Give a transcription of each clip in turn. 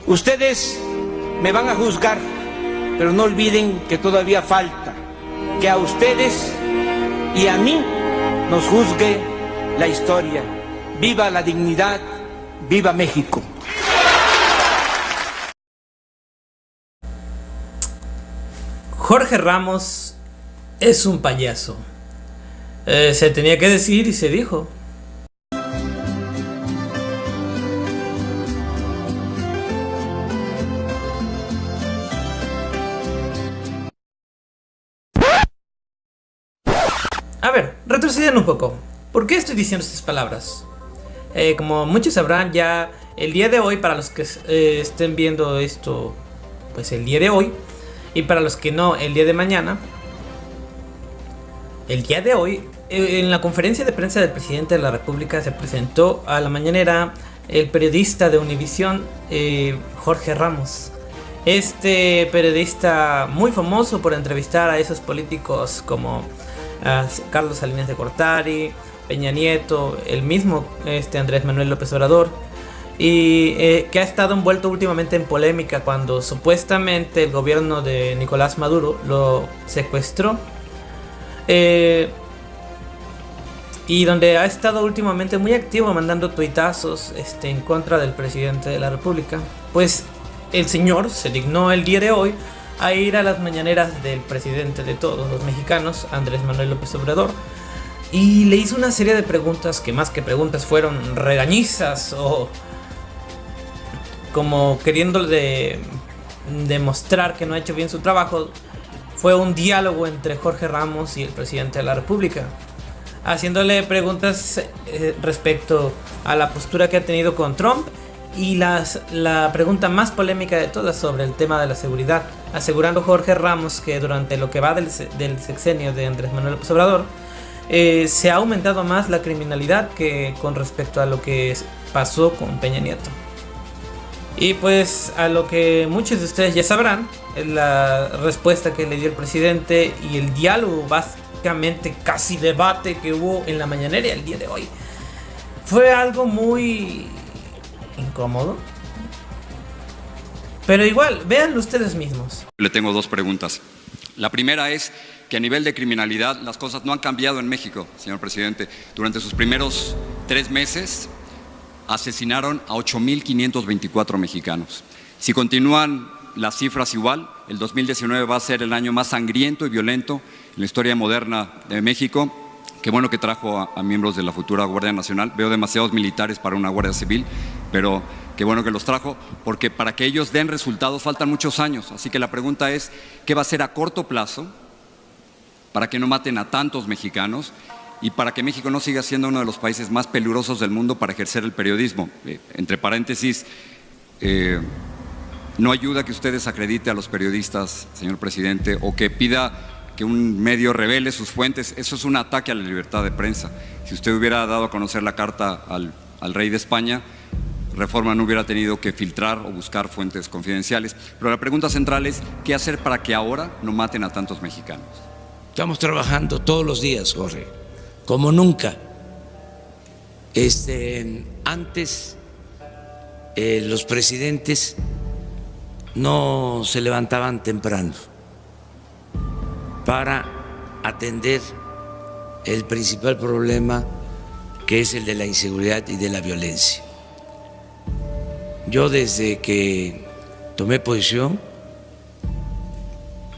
Ustedes me van a juzgar, pero no olviden que todavía falta que a ustedes y a mí nos juzgue la historia. ¡Viva la dignidad! ¡Viva México! Jorge Ramos es un payaso. Se tenía que decir y se dijo. A ver, retroceden un poco. ¿Por qué estoy diciendo estas palabras? Como muchos sabrán, ya el día de hoy, para los que estén viendo esto, pues el día de hoy, y para los que no, el día de mañana, el día de hoy, en la conferencia de prensa del presidente de la República se presentó a la mañanera el periodista de Univisión, Jorge Ramos. Este periodista muy famoso por entrevistar a esos políticos como Carlos Salinas de Gortari, Peña Nieto, el mismo Andrés Manuel López Obrador, y que ha estado envuelto últimamente en polémica cuando supuestamente el gobierno de Nicolás Maduro lo secuestró, y donde ha estado últimamente muy activo mandando tuitazos en contra del presidente de la República. Pues el señor se dignó el día de hoy a ir a las mañaneras del presidente de todos los mexicanos, Andrés Manuel López Obrador, y le hizo una serie de preguntas que más que preguntas fueron regañizas o como queriéndole demostrar que no ha hecho bien su trabajo. Fue un diálogo entre Jorge Ramos y el presidente de la República, haciéndole preguntas respecto a la postura que ha tenido con Trump y la pregunta más polémica de todas sobre el tema de la seguridad, asegurando Jorge Ramos que durante lo que va del sexenio de Andrés Manuel López Obrador se ha aumentado más la criminalidad que con respecto a lo que pasó con Peña Nieto. Y pues a lo que muchos de ustedes ya sabrán, la respuesta que le dio el presidente y el diálogo, básicamente casi debate que hubo en la mañanera el día de hoy, fue algo muy incómodo. Pero igual, véanlo ustedes mismos. Le tengo dos preguntas. La primera es que a nivel de criminalidad las cosas no han cambiado en México, señor presidente. Durante sus primeros 3 meses asesinaron a 8,524 mexicanos. Si continúan las cifras igual, el 2019 va a ser el año más sangriento y violento en la historia moderna de México. Qué bueno que trajo a miembros de la futura Guardia Nacional. Veo demasiados militares para una Guardia Civil, pero qué bueno que los trajo, porque para que ellos den resultados faltan muchos años. Así que la pregunta es, ¿qué va a hacer a corto plazo para que no maten a tantos mexicanos y para que México no siga siendo uno de los países más peligrosos del mundo para ejercer el periodismo? Entre paréntesis, no ayuda que usted desacredite a los periodistas, señor presidente, o que pida que un medio revele sus fuentes. Eso es un ataque a la libertad de prensa. Si usted hubiera dado a conocer la carta al rey de España, Reforma no hubiera tenido que filtrar o buscar fuentes confidenciales. Pero la pregunta central es, ¿qué hacer para que ahora no maten a tantos mexicanos? Estamos trabajando todos los días, Jorge, como nunca. Antes los presidentes no se levantaban temprano para atender el principal problema, que es el de la inseguridad y de la violencia. Yo desde que tomé posición,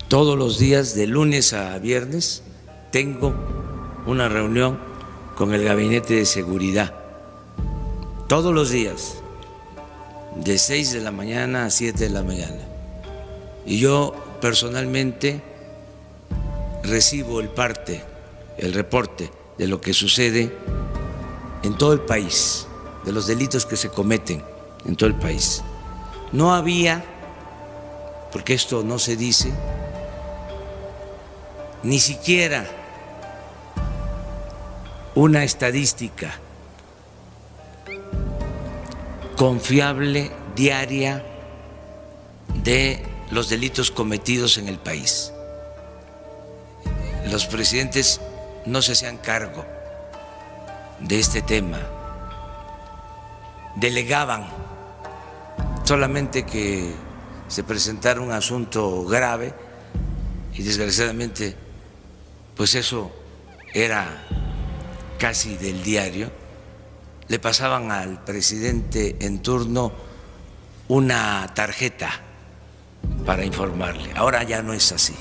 todos los días, de lunes a viernes, tengo una reunión con el Gabinete de Seguridad. Todos los días, de 6 de la mañana a 7 de la mañana. Y yo personalmente recibo el reporte de lo que sucede en todo el país, de los delitos que se cometen en todo el país. No había, porque esto no se dice, ni siquiera una estadística confiable diaria de los delitos cometidos en el país. Los presidentes no se hacían cargo de este tema, delegaban solamente que se presentara un asunto grave y desgraciadamente pues eso era casi del diario. Le pasaban al presidente en turno una tarjeta para informarle. Ahora ya no es así.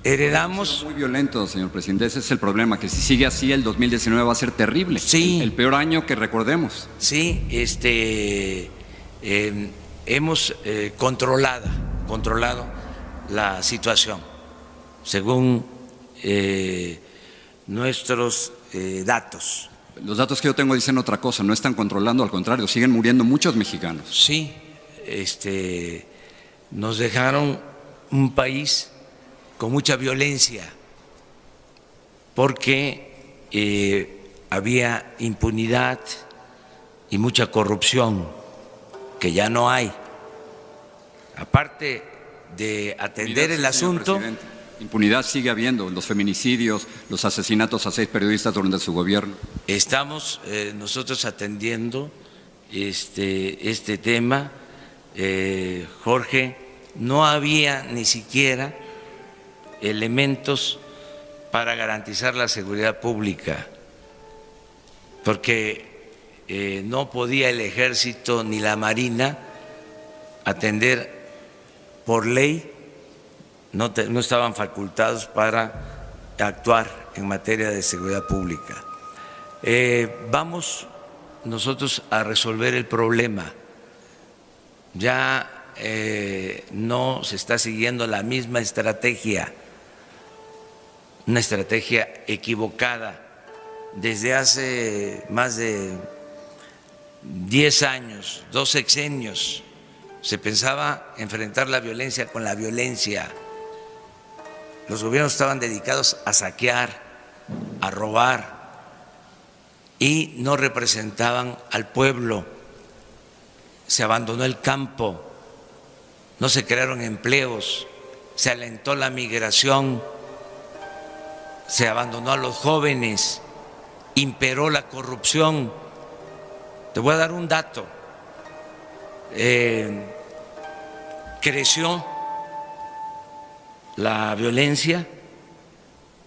Heredamos... Muy violento, señor presidente. Ese es el problema, que si sigue así el 2019 va a ser terrible. Sí. El peor año que recordemos. Sí, hemos controlado la situación según nuestros datos. Los datos que yo tengo dicen otra cosa, no están controlando, al contrario, siguen muriendo muchos mexicanos. Sí, nos dejaron un país con mucha violencia porque había impunidad y mucha corrupción que ya no hay. Aparte de atender el asunto. Impunidad sigue habiendo, los feminicidios, los asesinatos a 6 periodistas durante su gobierno. Estamos nosotros atendiendo este tema, Jorge. No había ni siquiera elementos para garantizar la seguridad pública, porque no podía el Ejército ni la Marina atender por ley. No estaban facultados para actuar en materia de seguridad pública. Vamos nosotros a resolver el problema. Ya no se está siguiendo la misma estrategia, una estrategia equivocada. Desde hace más de 10 años, 2 sexenios, se pensaba enfrentar la violencia con la violencia. Los gobiernos estaban dedicados a saquear, a robar y no representaban al pueblo. Se abandonó el campo, no se crearon empleos, se alentó la migración, se abandonó a los jóvenes, imperó la corrupción. Te voy a dar un dato. Creció la violencia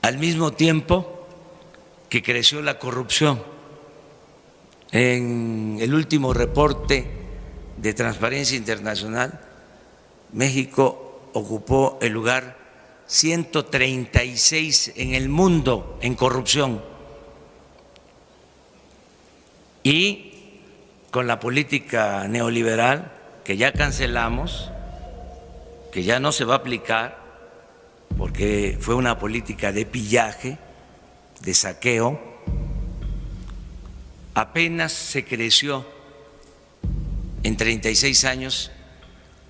al mismo tiempo que creció la corrupción. En el último reporte de Transparencia Internacional, México ocupó el lugar 136 en el mundo en corrupción. Y con la política neoliberal que ya cancelamos, que ya no se va a aplicar, porque fue una política de pillaje, de saqueo, apenas se creció en 36 años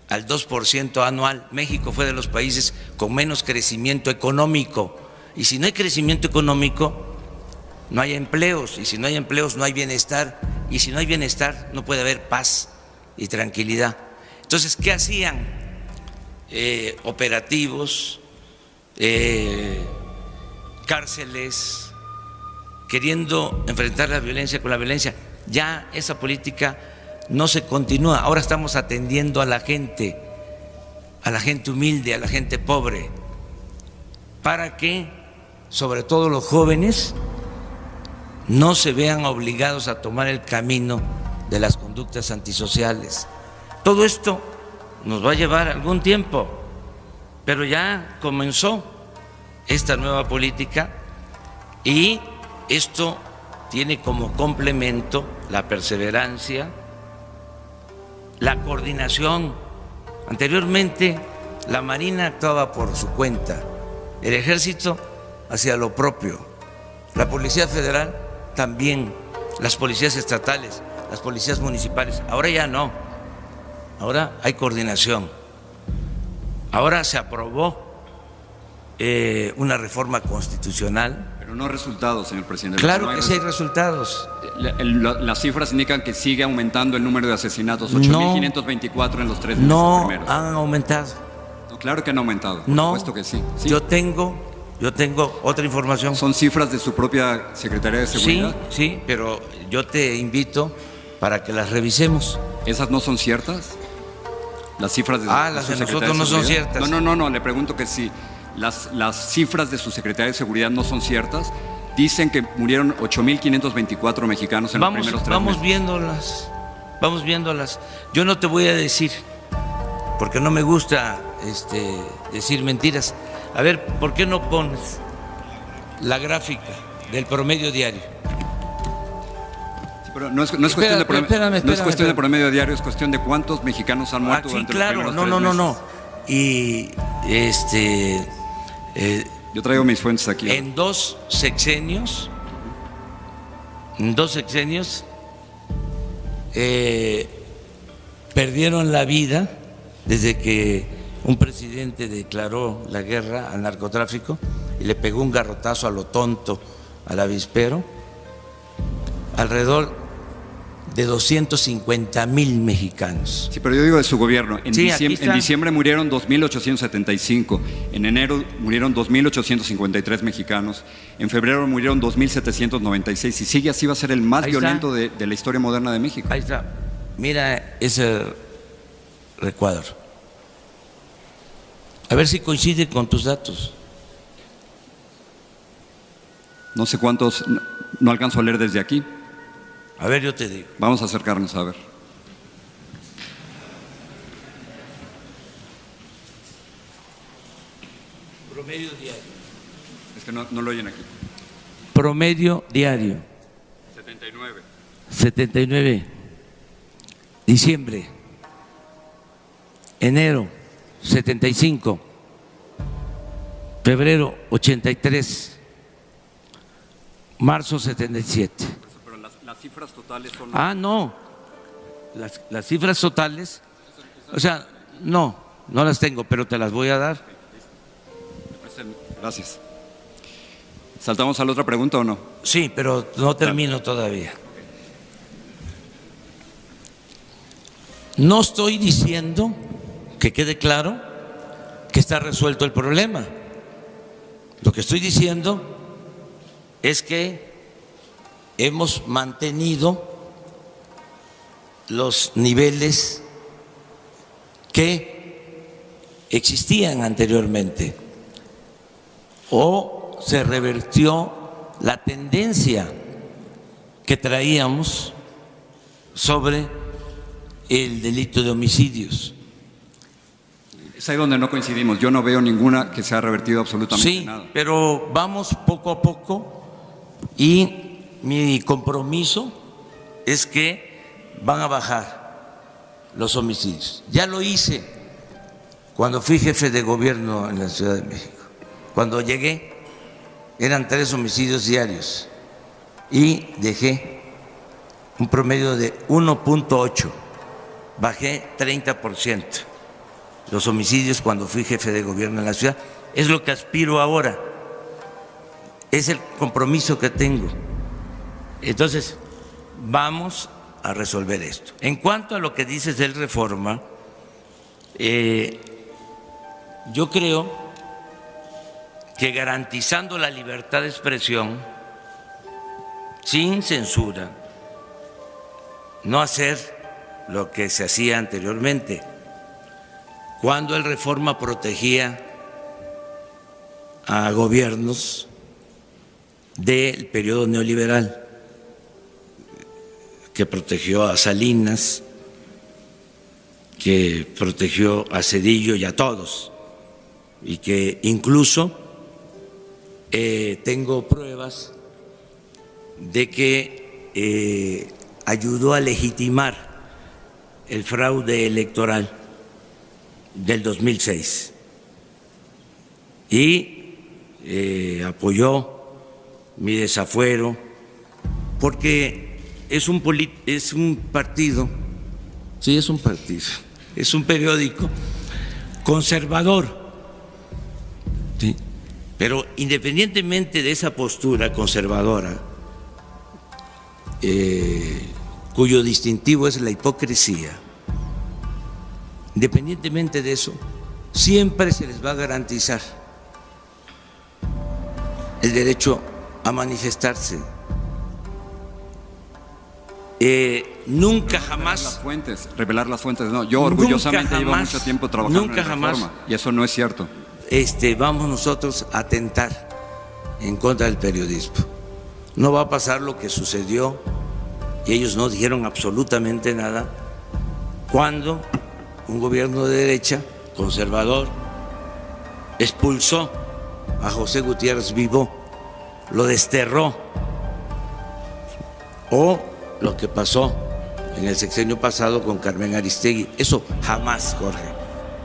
al 2% anual. México fue de los países con menos crecimiento económico. Y si no hay crecimiento económico, no hay empleos. Y si no hay empleos, no hay bienestar. Y si no hay bienestar, no puede haber paz y tranquilidad. Entonces, ¿qué hacían? Operativos, cárceles, queriendo enfrentar la violencia con la violencia. Ya esa política no se continúa. Ahora estamos atendiendo a la gente humilde, a la gente pobre, para que, sobre todo los jóvenes, no se vean obligados a tomar el camino de las conductas antisociales. Todo esto nos va a llevar algún tiempo, pero ya comenzó esta nueva política y esto tiene como complemento la perseverancia, la coordinación. Anteriormente la Marina actuaba por su cuenta, el Ejército hacía lo propio, la Policía Federal también, las policías estatales, las policías municipales. Ahora ya no, ahora hay coordinación. Ahora se aprobó una reforma constitucional. Pero no resultados, señor presidente. Claro que sí hay resultados. Las cifras indican que sigue aumentando el número de asesinatos, 8.524 en los 3 meses no primeros. No han aumentado. No, claro que han aumentado, por supuesto que sí. Yo tengo otra información. ¿Son cifras de su propia Secretaría de Seguridad? Sí, pero yo te invito para que las revisemos. ¿Esas no son ciertas? Las cifras de las su de Secretaría nosotros no son Seguridad. ciertas. No, le pregunto que si las cifras de su Secretaría de Seguridad no son ciertas. Dicen que murieron 8.524 mexicanos en los primeros 3 meses. Vamos viéndolas. Yo no te voy a decir, porque no me gusta decir mentiras. A ver, ¿por qué no pones la gráfica del promedio diario? Sí, pero no es cuestión de cuestión de promedio diario, es cuestión de cuántos mexicanos han muerto durante los primeros 3 meses. No. Y yo traigo mis fuentes aquí. En dos sexenios, perdieron la vida desde que un presidente declaró la guerra al narcotráfico y le pegó un garrotazo a lo tonto al avispero, alrededor de 250,000 mexicanos. Sí, pero yo digo de su gobierno. En diciembre murieron 2.875, en enero murieron 2.853 mexicanos, en febrero murieron 2.796 y sigue así, va a ser el más violento de la historia moderna de México. Ahí está. Mira ese recuadro. A ver si coincide con tus datos. No sé cuántos, no alcanzo a leer desde aquí. A ver, yo te digo. Vamos a acercarnos a ver. Promedio diario. Es que no lo oyen aquí. Promedio diario. 79. 79. Diciembre. Enero, 75. Febrero, 83. Marzo, 77. Las cifras totales son... No. Las cifras totales, o sea, no las tengo, pero te las voy a dar. Gracias. ¿Saltamos a la otra pregunta o no? Sí, pero no termino todavía. No estoy diciendo, que quede claro, que está resuelto el problema. Lo que estoy diciendo es que hemos mantenido los niveles que existían anteriormente o se revirtió la tendencia que traíamos sobre el delito de homicidios. Es ahí donde no coincidimos. Yo no veo ninguna que se ha revertido absolutamente nada. Sí, pero vamos poco a poco y mi compromiso es que van a bajar los homicidios. Ya lo hice cuando fui jefe de gobierno en la Ciudad de México. Cuando llegué eran 3 homicidios diarios y dejé un promedio de 1.8. Bajé 30% los homicidios cuando fui jefe de gobierno en la ciudad. Es lo que aspiro ahora. Es el compromiso que tengo. Entonces, vamos a resolver esto. En cuanto a lo que dices del Reforma, yo creo que garantizando la libertad de expresión, sin censura, no hacer lo que se hacía anteriormente, cuando el Reforma protegía a gobiernos del periodo neoliberal, que protegió a Salinas, que protegió a Zedillo y a todos, y que incluso tengo pruebas de que ayudó a legitimar el fraude electoral del 2006 y apoyó mi desafuero porque es un partido, sí, es un partido, es un periódico conservador, ¿sí? Pero independientemente de esa postura conservadora, cuyo distintivo es la hipocresía, independientemente de eso, siempre se les va a garantizar el derecho a manifestarse. nunca jamás. Revelar las fuentes, no. Yo orgullosamente llevo mucho tiempo trabajando en la reforma y eso no es cierto. Vamos nosotros a atentar en contra del periodismo. No va a pasar lo que sucedió, y ellos no dijeron absolutamente nada, cuando un gobierno de derecha, conservador, expulsó a José Gutiérrez Vivó, lo desterró, o lo que pasó en el sexenio pasado con Carmen Aristegui. Eso jamás, Jorge,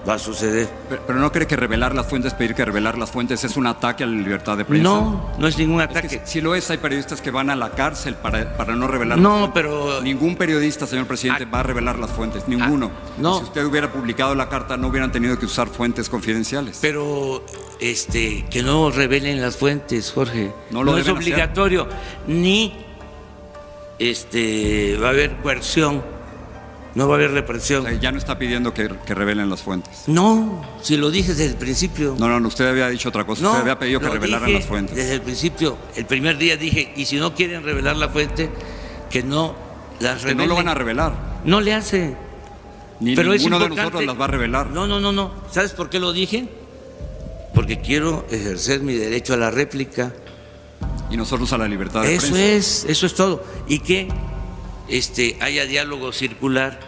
va a suceder. Pero ¿no cree que revelar las fuentes, pedir que revelar las fuentes es un ataque a la libertad de prensa? No, no es ningún ataque. Es que si lo es, hay periodistas que van a la cárcel para no revelar no, las fuentes. Pero ningún periodista, señor presidente, va a revelar las fuentes, ninguno. No. Si usted hubiera publicado la carta, no hubieran tenido que usar fuentes confidenciales. Pero que no revelen las fuentes, Jorge. No es obligatorio, ni va a haber coerción, no va a haber represión. O sea, ya no está pidiendo que revelen las fuentes. No, si lo dije desde el principio. No, usted había dicho otra cosa. Usted había pedido que revelaran las fuentes. Desde el principio, el primer día dije, y si no quieren revelar la fuente, que no las revelen. Que no lo van a revelar. No le hace. Pero ninguno de nosotros las va a revelar. No. ¿Sabes por qué lo dije? Porque quiero ejercer mi derecho a la réplica. Y nosotros a la libertad de prensa. Eso es todo. Y que haya diálogo circular.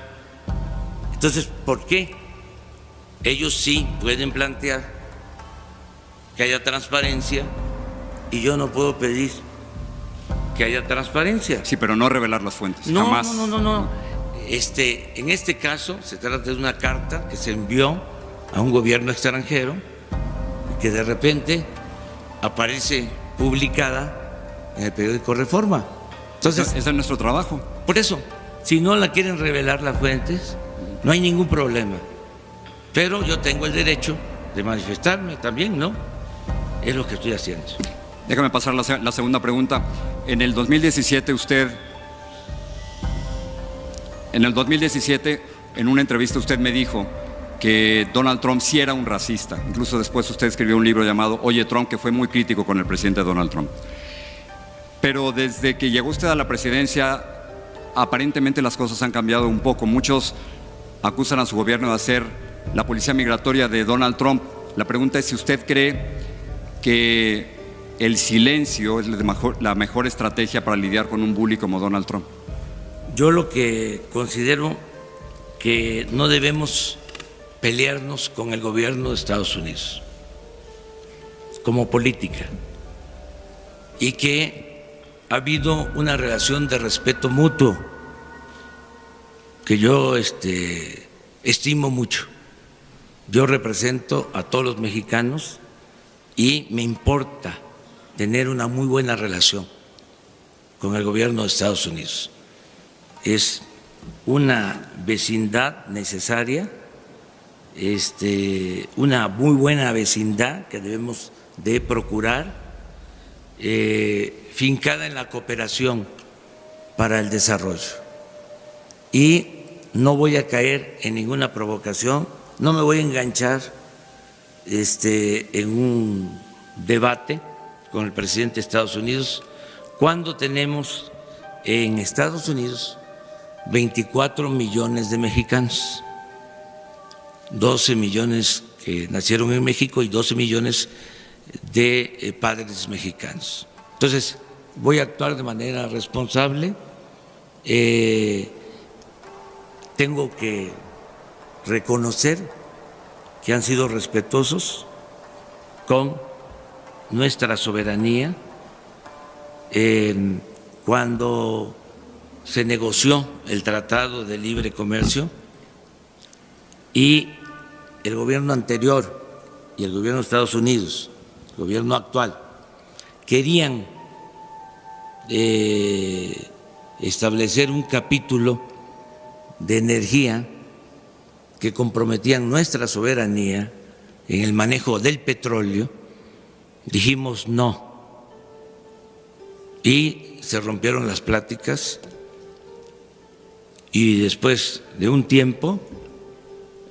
Entonces, ¿por qué? Ellos sí pueden plantear que haya transparencia y yo no puedo pedir que haya transparencia. Sí, pero no revelar las fuentes. No, jamás. No. En este caso se trata de una carta que se envió a un gobierno extranjero y que de repente aparece publicada en el periódico Reforma. Entonces, ese es nuestro trabajo. Por eso, si no la quieren revelar las fuentes, no hay ningún problema. Pero yo tengo el derecho de manifestarme también, ¿no? Es lo que estoy haciendo. Déjame pasar la segunda pregunta. En el 2017 en una entrevista usted me dijo que Donald Trump sí era un racista. Incluso después usted escribió un libro llamado Oye Trump, que fue muy crítico con el presidente Donald Trump. Pero desde que llegó usted a la presidencia, aparentemente las cosas han cambiado un poco. Muchos acusan a su gobierno de ser la policía migratoria de Donald Trump. La pregunta es si usted cree que el silencio es la mejor estrategia para lidiar con un bully como Donald Trump. Yo lo que considero que no debemos pelearnos con el gobierno de Estados Unidos como política, y que ha habido una relación de respeto mutuo que yo estimo mucho. Yo represento a todos los mexicanos y me importa tener una muy buena relación con el gobierno de Estados Unidos. Es una vecindad necesaria, una muy buena vecindad que debemos de procurar, fincada en la cooperación para el desarrollo. Y no voy a caer en ninguna provocación, no me voy a enganchar en un debate con el presidente de Estados Unidos cuando tenemos en Estados Unidos 24 millones de mexicanos, 12 millones que nacieron en México y 12 millones de padres mexicanos. Entonces, voy a actuar de manera responsable. Tengo que reconocer que han sido respetuosos con nuestra soberanía. Cuando se negoció el Tratado de Libre Comercio y el gobierno anterior y el gobierno de Estados Unidos, el gobierno actual, querían establecer un capítulo de energía que comprometían nuestra soberanía en el manejo del petróleo, dijimos no. Y se rompieron las pláticas y después de un tiempo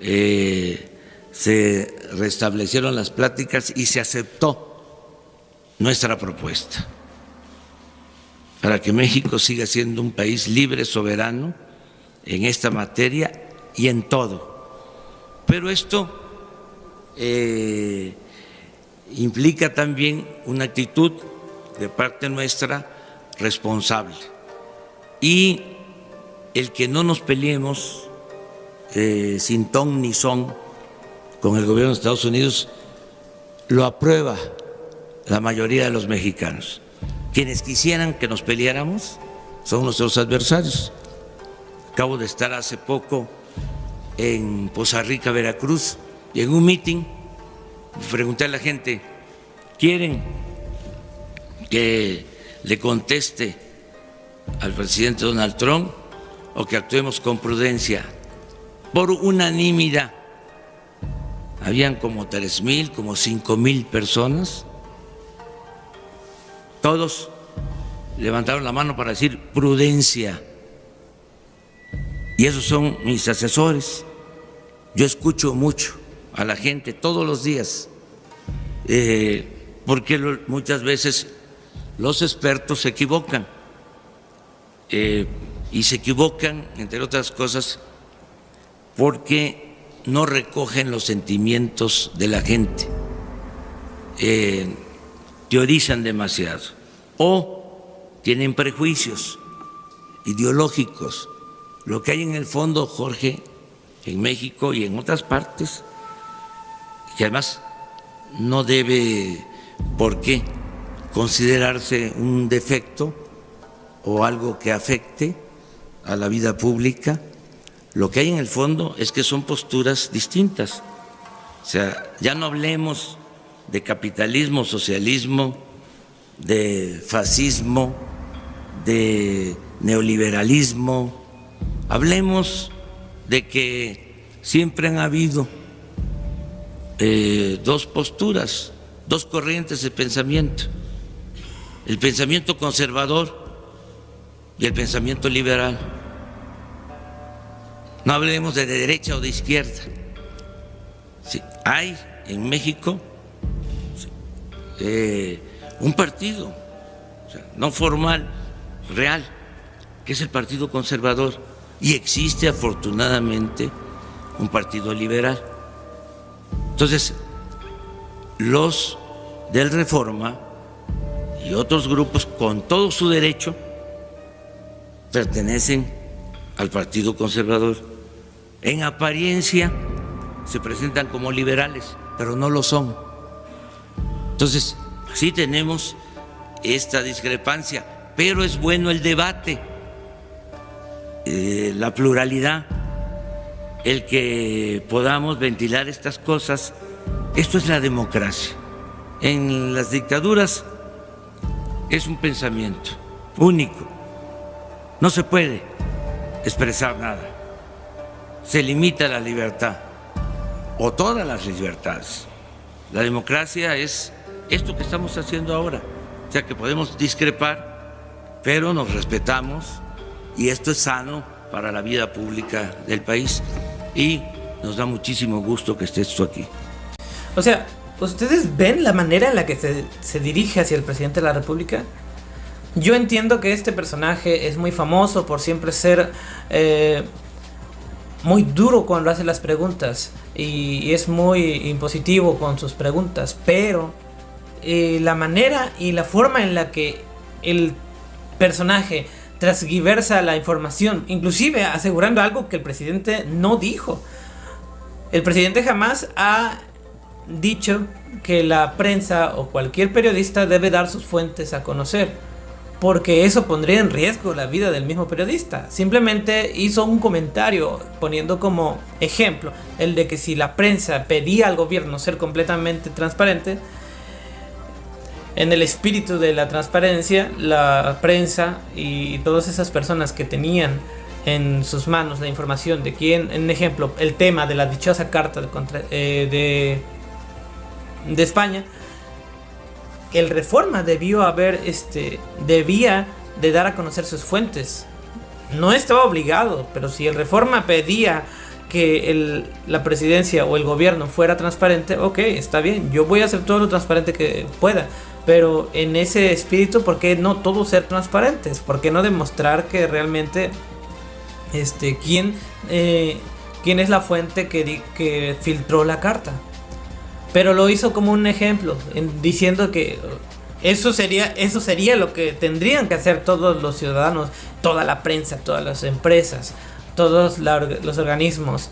se restablecieron las pláticas y se aceptó nuestra propuesta. para que México siga siendo un país libre, soberano en esta materia y en todo. Pero esto implica también una actitud de parte nuestra responsable, y el que no nos peleemos sin ton ni son con el gobierno de Estados Unidos lo aprueba la mayoría de los mexicanos. Quienes quisieran que nos peleáramos son nuestros adversarios. Acabo de estar hace poco en Poza Rica, Veracruz, y en un meeting pregunté a la gente: ¿quieren que le conteste al presidente Donald Trump o que actuemos con prudencia? Por unanimidad, habían como 3,000, como 5,000 personas. Todos levantaron la mano para decir prudencia. Y esos son mis asesores. Yo escucho mucho a la gente todos los días, porque muchas veces los expertos se equivocan, y se equivocan, entre otras cosas, porque no recogen los sentimientos de la gente, teorizan demasiado o tienen prejuicios ideológicos. Lo que hay en el fondo, Jorge, en México y en otras partes, que además no debe por qué considerarse un defecto o algo que afecte a la vida pública, lo que hay en el fondo es que son posturas distintas. O sea, ya no hablemos de capitalismo, socialismo, de fascismo, de neoliberalismo. Hablemos de que siempre han habido dos posturas, dos corrientes de pensamiento: el pensamiento conservador y el pensamiento liberal. No hablemos de derecha o de izquierda. Sí, hay en México un partido, o sea, no formal, real, que es el Partido Conservador, y existe afortunadamente un partido liberal. Entonces, los del Reforma y otros grupos, con todo su derecho, pertenecen al Partido Conservador. En apariencia se presentan como liberales, pero no lo son. Entonces, sí tenemos esta discrepancia, pero es bueno el debate, la pluralidad, el que podamos ventilar estas cosas. Esto es la democracia. En las dictaduras es un pensamiento único, no se puede expresar nada, se limita la libertad o todas las libertades. La democracia es esto que estamos haciendo ahora, o sea, que podemos discrepar, pero nos respetamos, y esto es sano para la vida pública del país, y nos da muchísimo gusto que esté esto aquí. O sea, ¿ustedes ven la manera en la que se dirige hacia el presidente de la República? Yo entiendo que este personaje es muy famoso por siempre ser muy duro cuando hace las preguntas, y es muy impositivo con sus preguntas, pero la manera y la forma en la que el personaje transgiversa la información, inclusive asegurando algo que el presidente no dijo. El presidente jamás ha dicho que la prensa o cualquier periodista debe dar sus fuentes a conocer, porque eso pondría en riesgo la vida del mismo periodista. Simplemente hizo un comentario poniendo como ejemplo el de que si la prensa pedía al gobierno ser completamente transparente, en el espíritu de la transparencia, la prensa y todas esas personas que tenían en sus manos la información de quién, en ejemplo, el tema de la dichosa carta de España, el Reforma debía de dar a conocer sus fuentes. No estaba obligado, pero si el Reforma pedía que la presidencia o el gobierno fuera transparente, ok, está bien, yo voy a hacer todo lo transparente que pueda, Pero en ese espíritu, ¿por qué no todos ser transparentes? ¿Por qué no demostrar que realmente quién es la fuente que filtró la carta? Pero lo hizo como un ejemplo, diciendo que eso sería lo que tendrían que hacer todos los ciudadanos, toda la prensa, todas las empresas, todos los organismos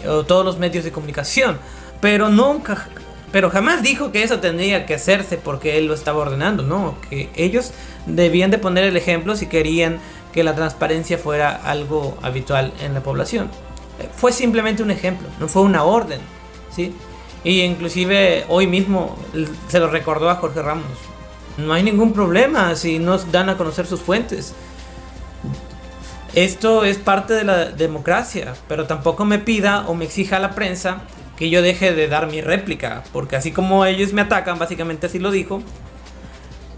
o todos los medios de comunicación. Pero jamás dijo que eso tendría que hacerse porque él lo estaba ordenando, no, que ellos debían de poner el ejemplo si querían que la transparencia fuera algo habitual en la población. Fue simplemente un ejemplo, no fue una orden, ¿sí? Y inclusive hoy mismo se lo recordó a Jorge Ramos. No hay ningún problema si nos dan a conocer sus fuentes. Esto es parte de la democracia, pero tampoco me pida o me exija a la prensa que yo deje de dar mi réplica, porque así como ellos me atacan, básicamente así lo dijo,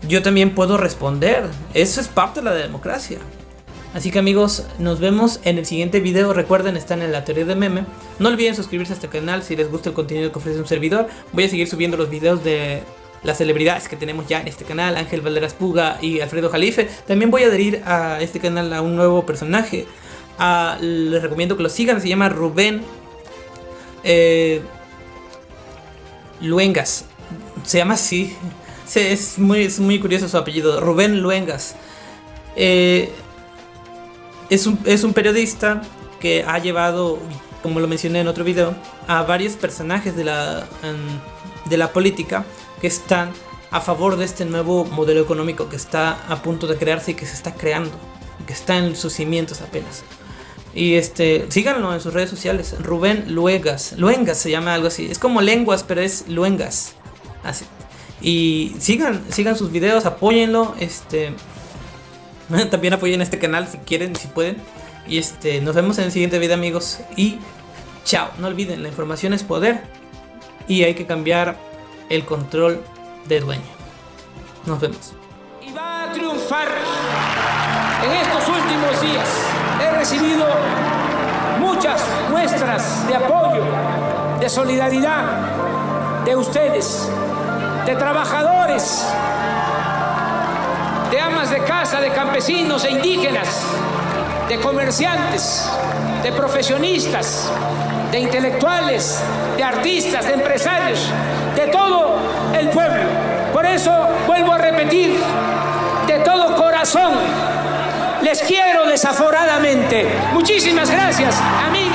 yo también puedo responder. Eso es parte de la democracia. Así que amigos, nos vemos en el siguiente video. Recuerden, están en la teoría de meme. No olviden suscribirse a este canal si les gusta el contenido que ofrece un servidor. Voy a seguir subiendo los videos de las celebridades que tenemos ya en este canal, Ángel Valderas Puga y Alfredo Jalife. También voy a adherir a este canal a un nuevo personaje. Les recomiendo que lo sigan, se llama Rubén Luengas. Se llama así. Es muy curioso su apellido, Rubén Luengas. Es un periodista que ha llevado, como lo mencioné en otro video, a varios personajes de la política que están a favor de este nuevo modelo económico que está a punto de crearse y que se está creando, que está en sus cimientos apenas. Y síganlo en sus redes sociales, Rubén Luengas. Luengas se llama algo así, es como lenguas, pero es Luengas. Así. Y sigan sus videos, apóyenlo, también apoyen este canal si quieren, si pueden. Y nos vemos en el siguiente video, amigos. Y chao. No olviden, la información es poder. Y hay que cambiar el control de dueño. Nos vemos. Y va a triunfar. En estos últimos días he recibido muchas muestras de apoyo, de solidaridad de ustedes, de trabajadores, de amas de casa, de campesinos e indígenas, de comerciantes, de profesionistas, de intelectuales, de artistas, de empresarios, de todo el pueblo. Por eso vuelvo a repetir, de todo corazón, les quiero desaforadamente. Muchísimas gracias, amigos.